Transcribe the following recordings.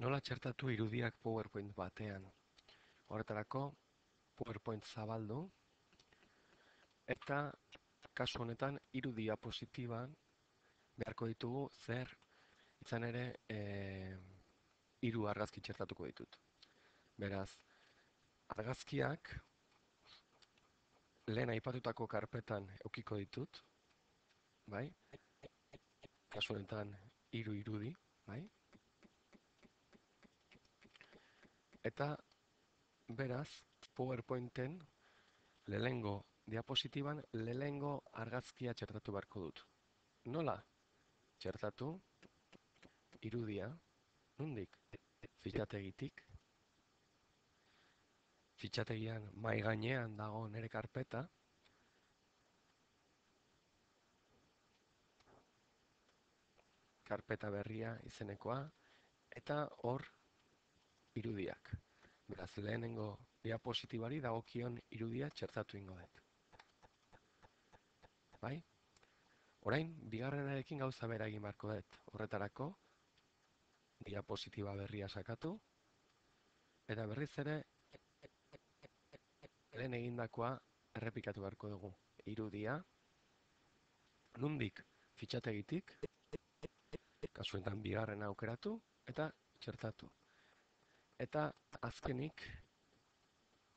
Nola txertatu irudiak PowerPoint batean? Horretarako, PowerPoint zabaldu, eta kasu honetan hiru diapositiban beharko ditugu zer izan ere hiru argazki txertatuko ditut. Beraz, argazkiak lehen aipatutako karpetan eukiko ditut, bai? Kasu honetan hiru irudi, bai? Eta beraz, PowerPointen lehengo diapositiban lehengo argazkia txertatu beharko dut. Nola? Txertatu irudia, nondik? Fitxategitik. Fitxategian mahai gainean dago nire karpeta. Karpeta berria izenekoa, eta hor irudiak. Beraz, lehenengo diapositibari dagokion irudia txertatu ingo dut. Bai? Orain, bigarrenarekin gauza bera egin beharko dut. Horretarako, diapositiba berria sakatu, eta berriz ere, lehen egindakoa errepikatu beharko dugu. Irudia, nondik fitxategitik, kasuetan bigarrena aukeratu, eta txertatu. Eta azkenik,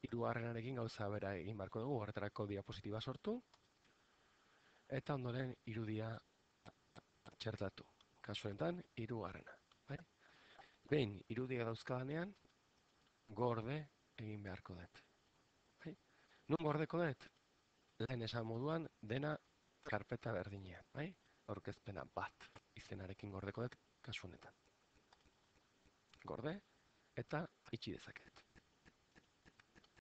hirugarrenarekin gauza bera egin beharko dugu, horretarako diapositiba sortu, eta ondoren irudia txertatu. Kasu honetan, hirugarrena. Bai? Behin, irudia dauzkadanean, gorde egin beharko dut. Bai? Nun gordeko dut? Lehen esan moduan, dena karpeta berdinean. Bai? Aurkezpena bat izenarekin gordeko dut kasu honetan. Gorde, eta itxi dezaket.